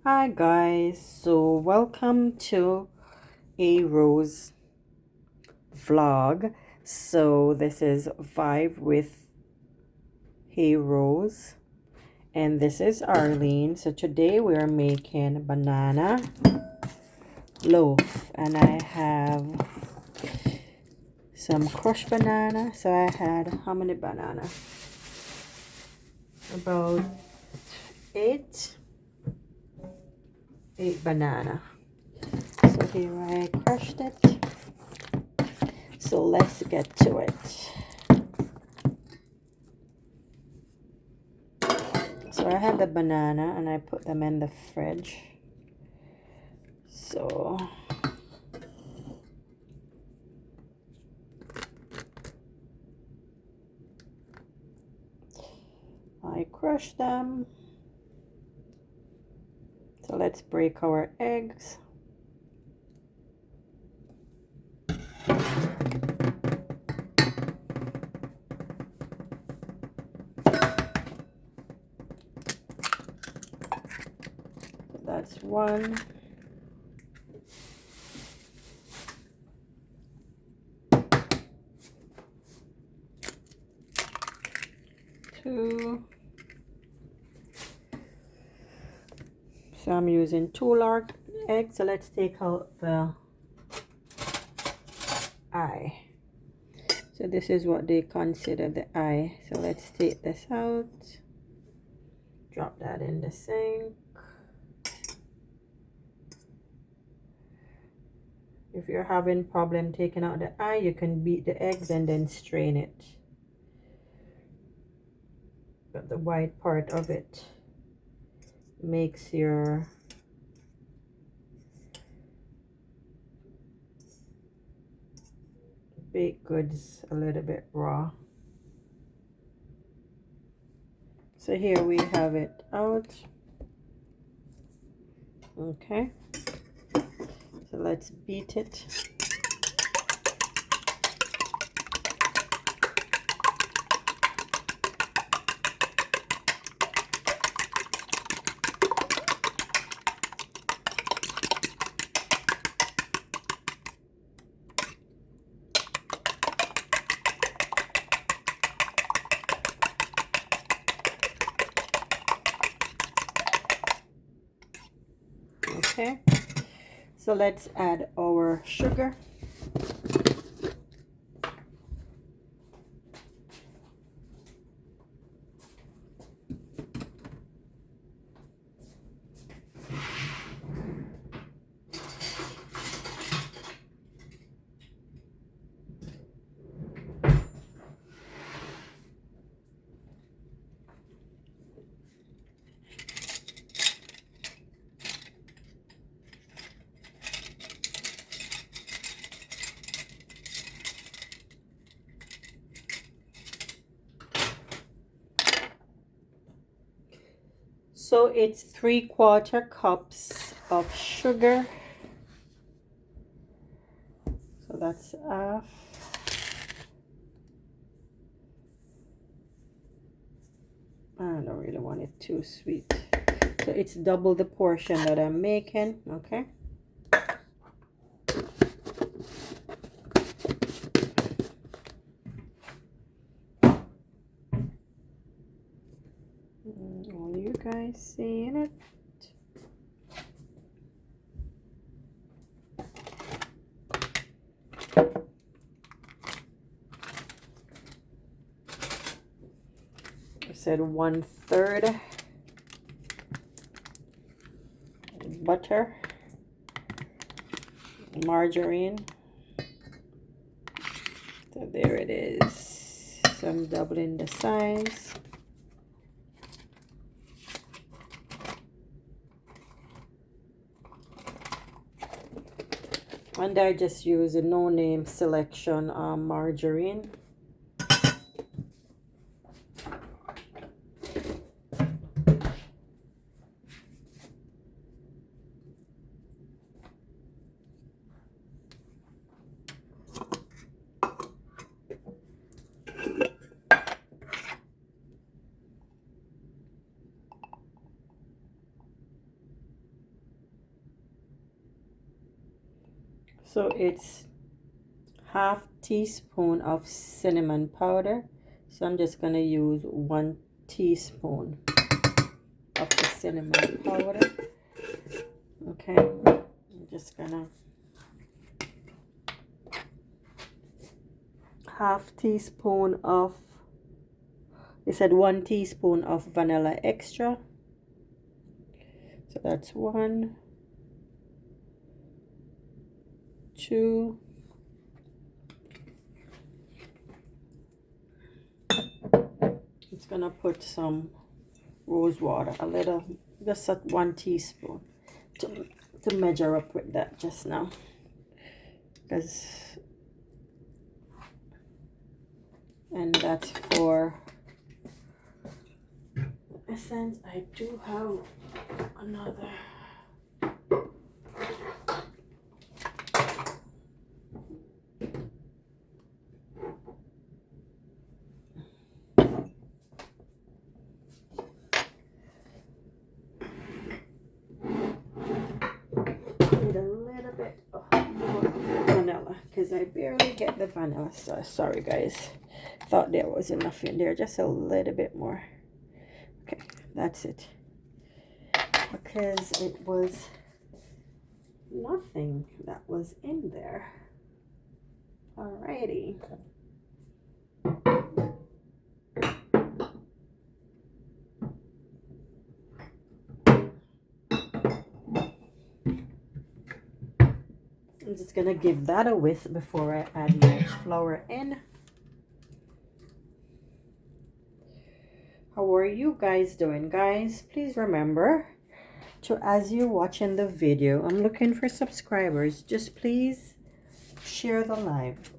Hi guys, so welcome to a Rose vlog. So this is Vibe with Hey Rose and this is Arlene. So today we are making banana loaf and I have some crushed banana. So I had how many banana? About eight banana. So here I crushed it. So let's get to it. So I had the banana and I put them in the fridge. So I crushed them. So let's break our eggs. That's one. Two. So I'm using two large eggs. So let's take out the eye. So this is what they consider the eye. So let's take this out. Drop that in the sink. If you're having problem taking out the eye, you can beat the eggs and then strain it. But the white part of it makes your baked goods a little bit raw. So here we have it out. Okay, so let's beat it. Okay, so let's add our sugar. So it's 3/4 cups of sugar. So that's half. I don't really want it too sweet. So it's double the portion that I'm making, okay? All you guys seeing it? I said 1/3 butter, margarine. So there it is. So I'm doubling the size. And I just use a no-name selection margarine. So it's half teaspoon of cinnamon powder. So I'm just gonna use 1 teaspoon of the cinnamon powder. Okay, I'm just gonna half teaspoon of, it said 1 teaspoon of vanilla extra. So that's 1, 2, it's gonna put some rose water, a little, just at 1 teaspoon to measure up with that just now, because, and that's for essence. I do have another. Need a little bit of vanilla because I barely get the vanilla. So sorry guys, thought there was enough in there, just a little bit more. Okay, that's it, because it was nothing that was in there. Alrighty. I'm just gonna give that a whisk before I add much flour in. How are you guys doing, guys? Please remember to, as you're watching the video, I'm looking for subscribers. Just please share the live.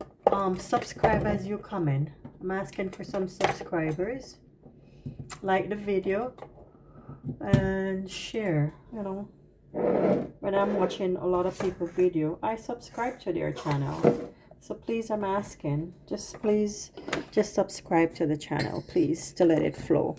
Subscribe as you come in. I'm asking for some subscribers. Like the video and share. You know, when I'm watching a lot of people's video, I subscribe to their channel. So please, I'm asking, just please, just subscribe to the channel, please, to let it flow.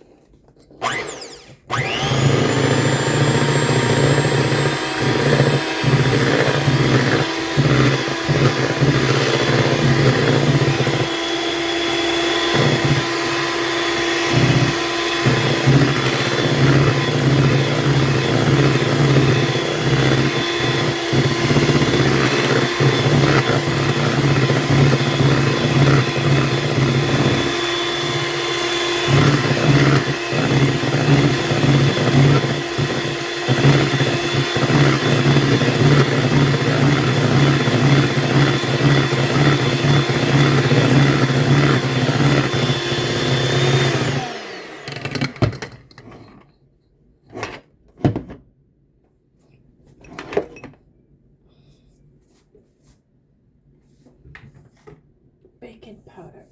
Baking powder.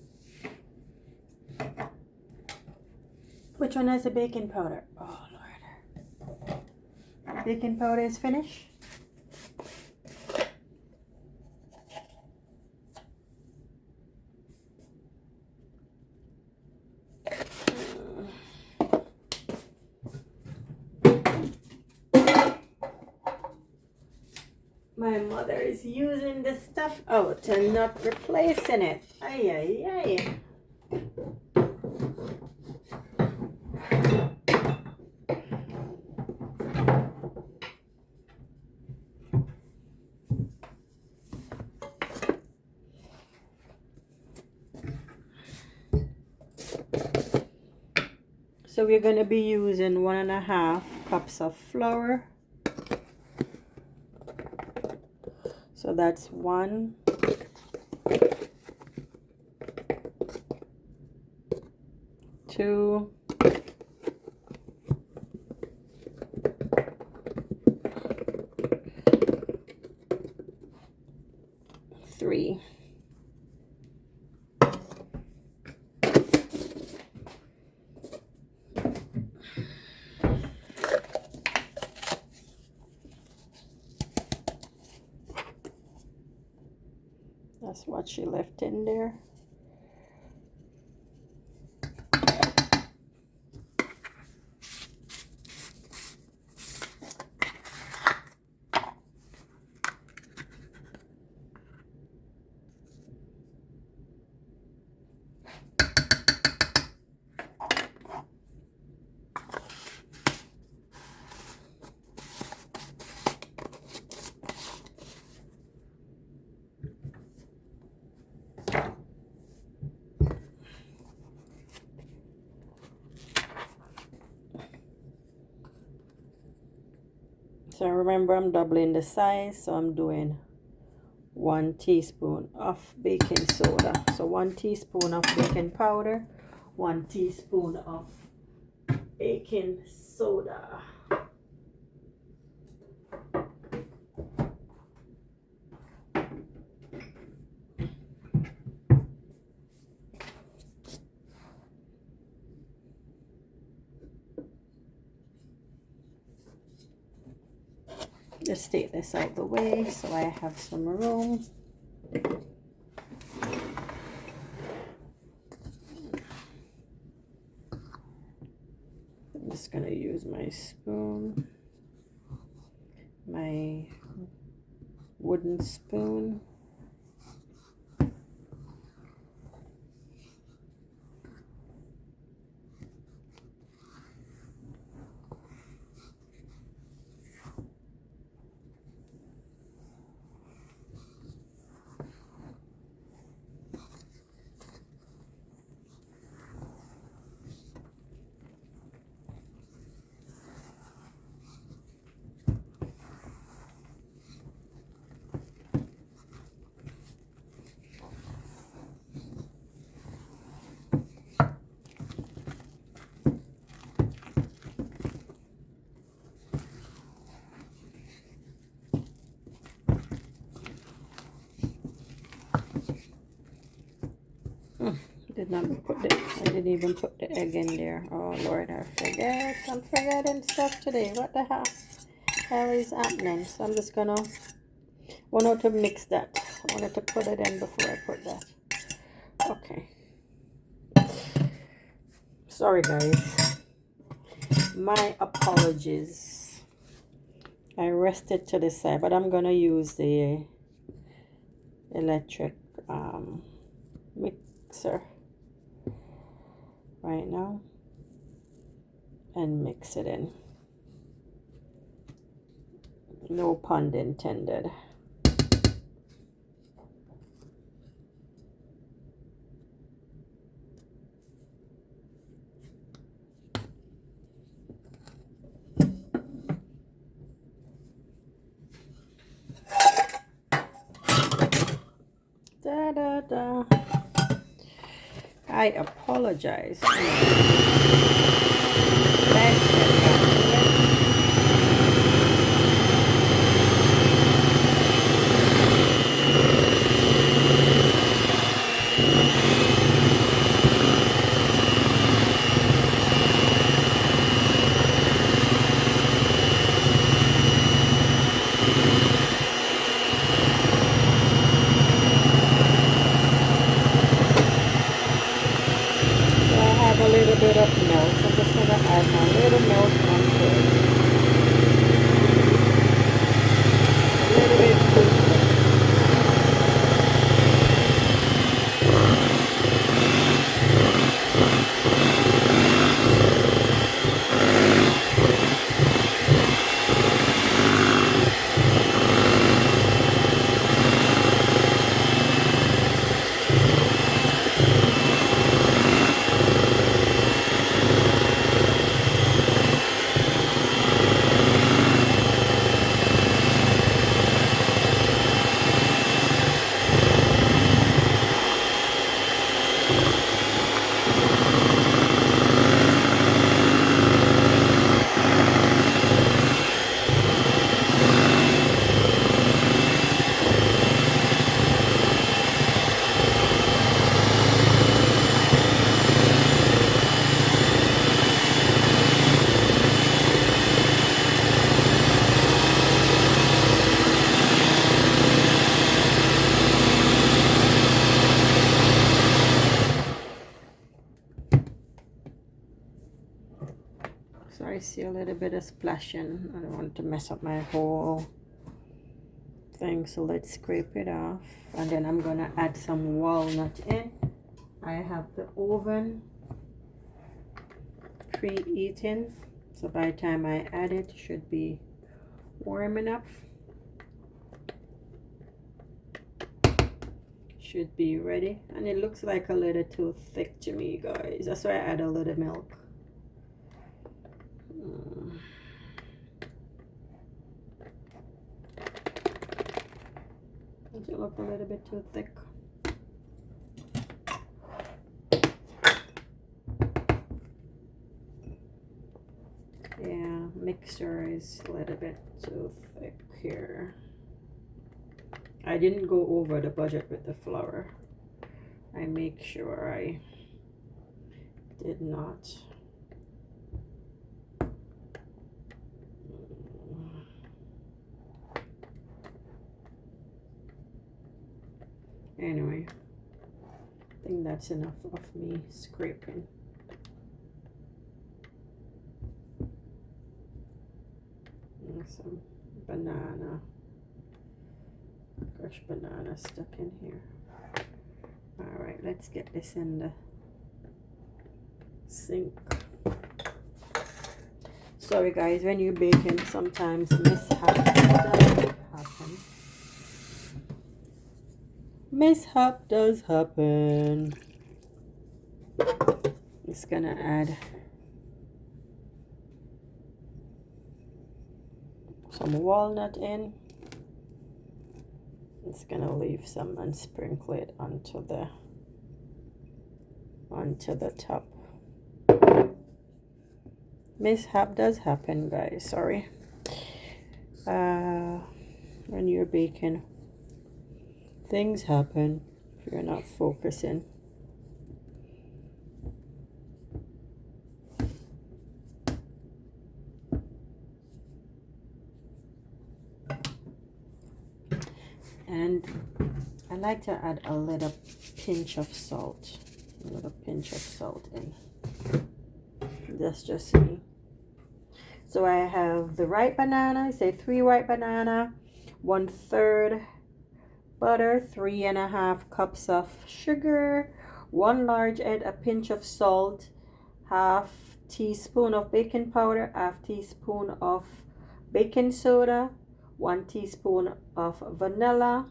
Which one has the baking powder? Oh Lord. Baking powder is finished. My mother is using the stuff out and not replacing it. Ay, ay, ay. So we're going to be using 1.5 cups of flour. So that's 1, 2, 3. That's what she left in there. So remember, I'm doubling the size, so I'm doing 1 teaspoon of baking soda. So 1 teaspoon of baking powder, 1 teaspoon of baking soda. Just take this out the way so I have some room. I'm just gonna use my spoon, my wooden spoon. Did not put the, I didn't even put the egg in there. Oh Lord, I forget. I'm forgetting stuff today. What the hell is happening? So I'm just gonna want to mix that. I wanted to put it in before I put that. Okay. Sorry guys. My apologies. I rested to the side, but I'm gonna use the electric mixer right now and mix it in. No pun intended. Da da da. I apologize. Let's get back to it. A little bit of milk. I'm just going to add my little milk onto it. A little bit too thick. So I see a little bit of splashing. I don't want to mess up my whole thing. So let's scrape it off. And then I'm going to add some walnut in. I have the oven preheating. So by the time I add it, it should be warm enough. Should be ready. And it looks like a little too thick to me, guys. That's why I add a little milk. to look a little bit too thick. Yeah, mixture is a little bit too thick here. I didn't go over the budget with the flour. I make sure I did not. Anyway, I think that's enough of me scraping. And some banana, crushed banana stuck in here. All right, let's get this in the sink. Sorry guys, when you're baking, sometimes mishaps happen. Mishap does happen. Just gonna add some walnut in. Just gonna leave some and sprinkle it onto the top. Mishap does happen, guys. Sorry. When you're baking, things happen if you're not focusing. And I like to add a little pinch of salt. A little pinch of salt in. That's just me. So I have the ripe banana, say 3 ripe banana, 1/3 butter, 3½ cups of sugar, 1 large egg, a pinch of salt, 1/2 teaspoon of baking powder, 1/2 teaspoon of baking soda, 1 teaspoon of vanilla,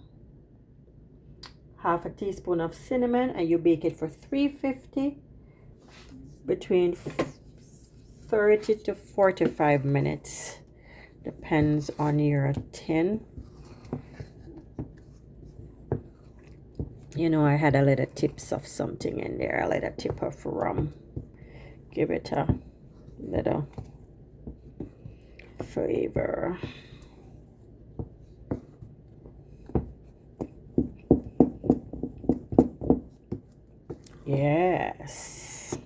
1/2 teaspoon of cinnamon, and you bake it for 350 between 30 to 45 minutes. Depends on your tin. You know, I had a little tips of something in there, a little tip of rum. Give it a little flavor. Yes.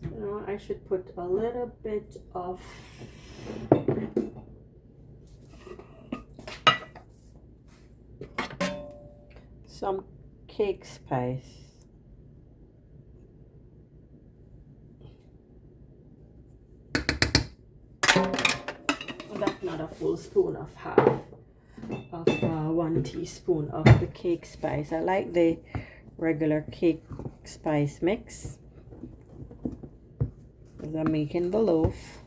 You know, I should put a little bit of some cake spice. That's not a full spoon of half of 1 teaspoon of the cake spice. I like the regular cake spice mix as I'm making the loaf.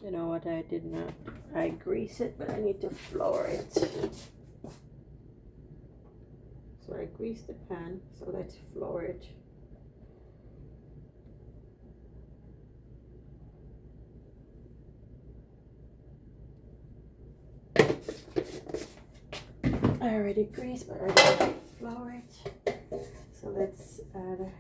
You know what, I did not, I grease it, but I need to flour it. So I grease the pan, so let's flour it. I already greased, but I didn't flour it. So let's add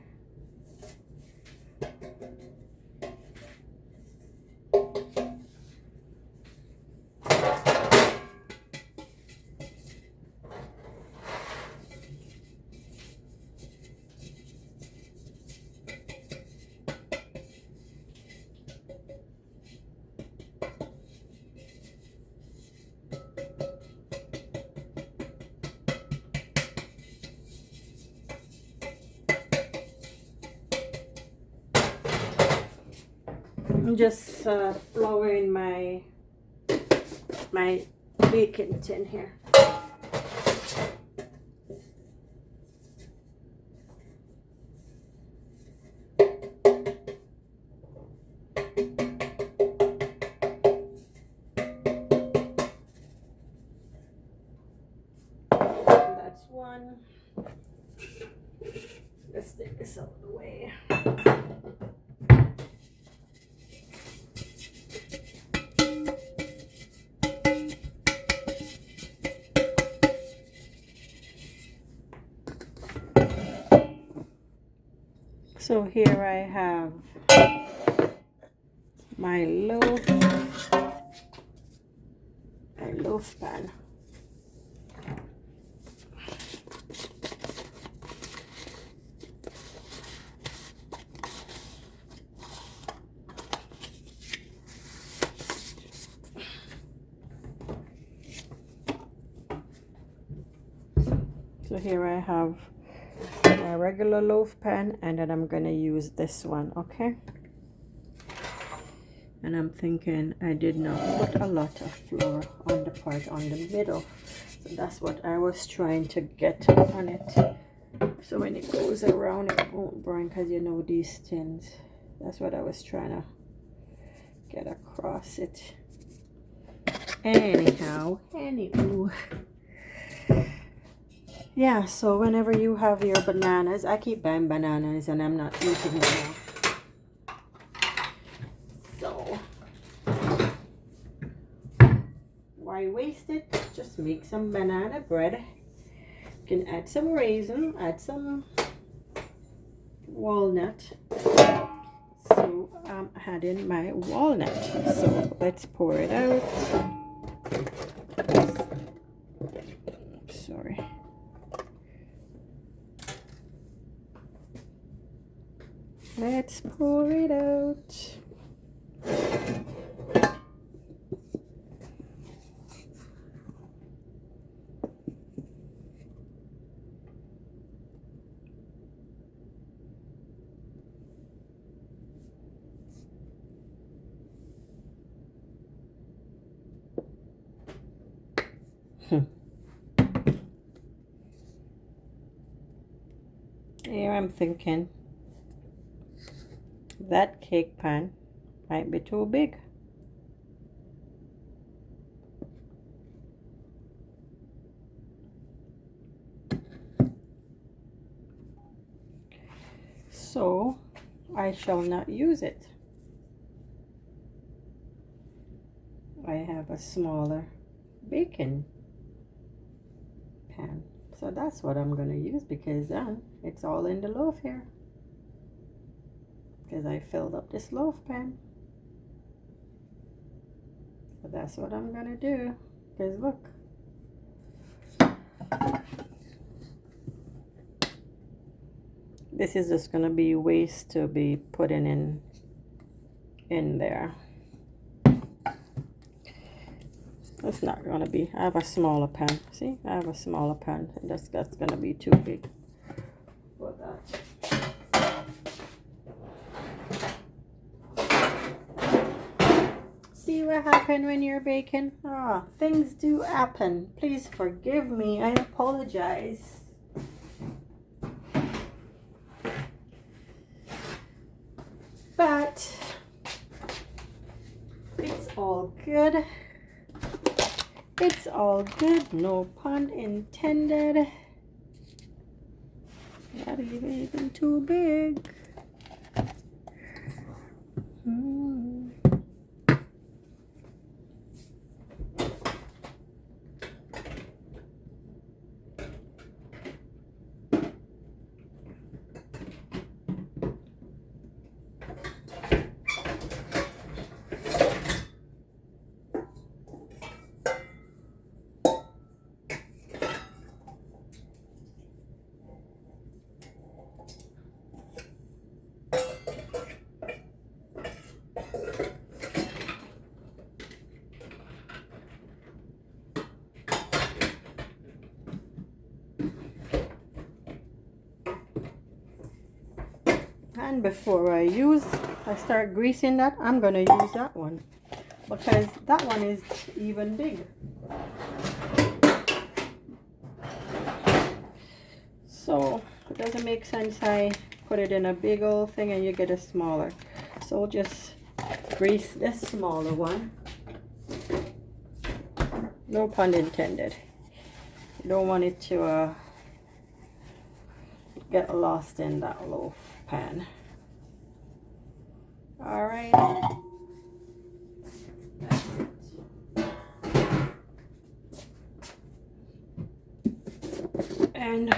I'm just flouring my baking tin here. one. Let's take this out of the way. So here I have my loaf pan. So here I have my regular loaf pan, and then I'm gonna use this one, okay? And I'm thinking I did not put a lot of flour on the part on the middle, so that's what I was trying to get on it, so when it goes around it won't burn, because you know these tins. That's what I was trying to get across it. Anywho, yeah, so whenever you have your bananas, I keep buying bananas and I'm not eating them now. So why waste it? Just make some banana bread. You can add some raisin, add some walnut. So I'm adding my walnut. So let's pour it out. Sorry. Let's pour it out. Here I'm thinking that cake pan might be too big. So I shall not use it. I have a smaller baking pan. So that's what I'm going to use, because then it's all in the loaf here. Because I filled up this loaf pan. So that's what I'm going to do. Because look. This is just going to be waste to be putting in there. It's not going to be. I have a smaller pan. See? I have a smaller pan. And that's going to be too big for that. See what happened when you're baking? Ah, things do happen. Please forgive me. I apologize. But it's all good. It's all good, no pun intended. Not even too big. And before I start greasing that, I'm going to use that one, because that one is even big. So it doesn't make sense I put it in a big old thing and you get a smaller. So just grease this smaller one. No pun intended. You don't want it to get lost in that loaf pan. All right. And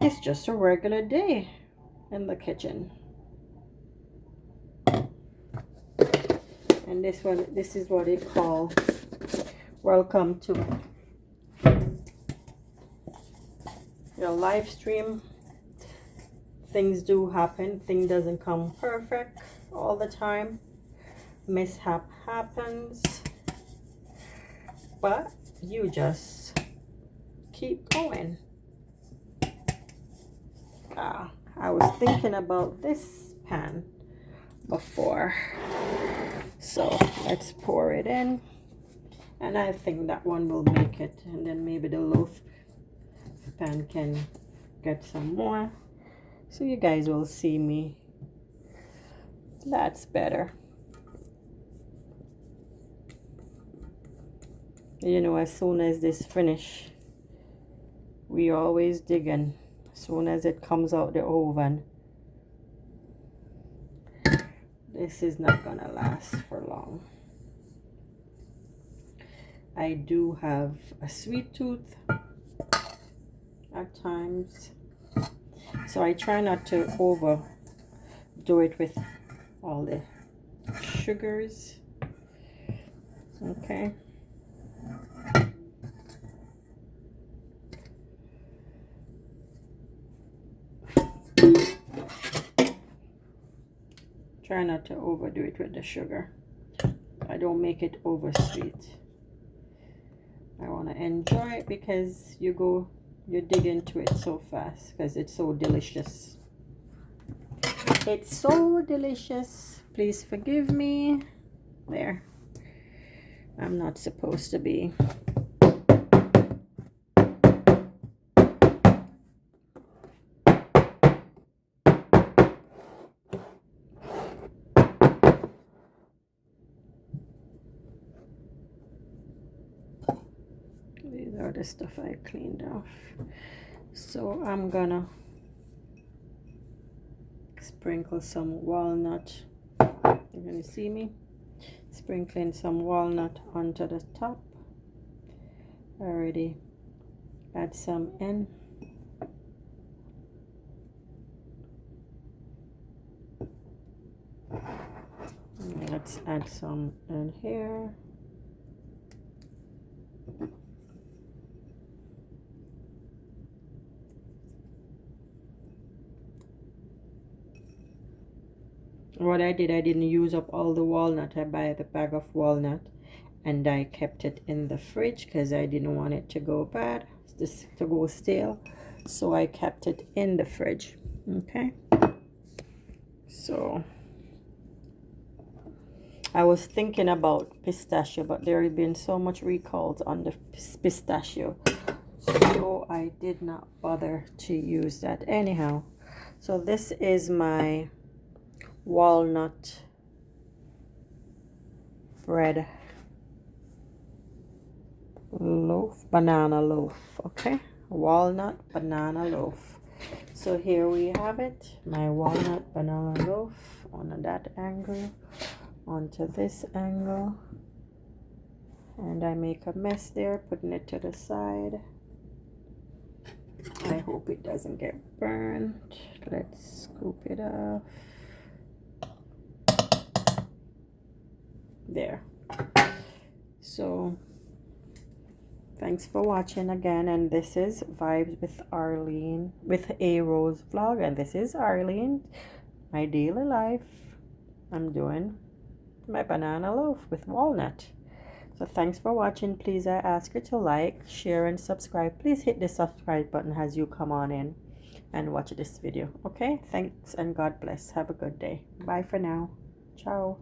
it's just a regular day in the kitchen. And this is what it called welcome to your live stream. Things do happen. Things doesn't come perfect all the time. Mishap happens. But you just keep going. I was thinking about this pan before. So let's pour it in. And I think that one will make it. And then maybe the loaf pan can get some more. So you guys will see me. That's better. You know, as soon as this finish, we always dig in. As soon as it comes out the oven, this is not gonna last for long. I do have a sweet tooth at times, so I try not to overdo it with all the sugars. Okay. Try not to overdo it with the sugar. I don't make it over sweet. I want to enjoy it because you dig into it so fast because it's so delicious. It's so delicious. Please forgive me. There. I'm not supposed to be. These are the stuff I cleaned off. So I'm gonna sprinkle some walnut. You're gonna see me sprinkling some walnut onto the top. Already add some in. Let's add some in here. What I did, I didn't use up all the walnut. I buy the bag of walnut and I kept it in the fridge because I didn't want it to go bad, to go stale. So I kept it in the fridge. Okay. So I was thinking about pistachio, but there have been so much recalls on the pistachio. So I did not bother to use that anyhow. So this is my walnut bread loaf, banana loaf. Okay, walnut banana loaf. So here we have it, my walnut banana loaf on that angle, onto this angle, and I make a mess there, putting it to the side. I hope it doesn't get burnt. Let's scoop it off. There. So thanks for watching again, and this is Vibes with Arlene, with A Rose vlog, and this is Arlene, my daily life. I'm doing my banana loaf with walnut. So thanks for watching. Please, I ask you to like, share, and subscribe. Please hit the subscribe button as you come on in and watch this video. Okay, thanks and God bless. Have a good day. Bye for now. Ciao.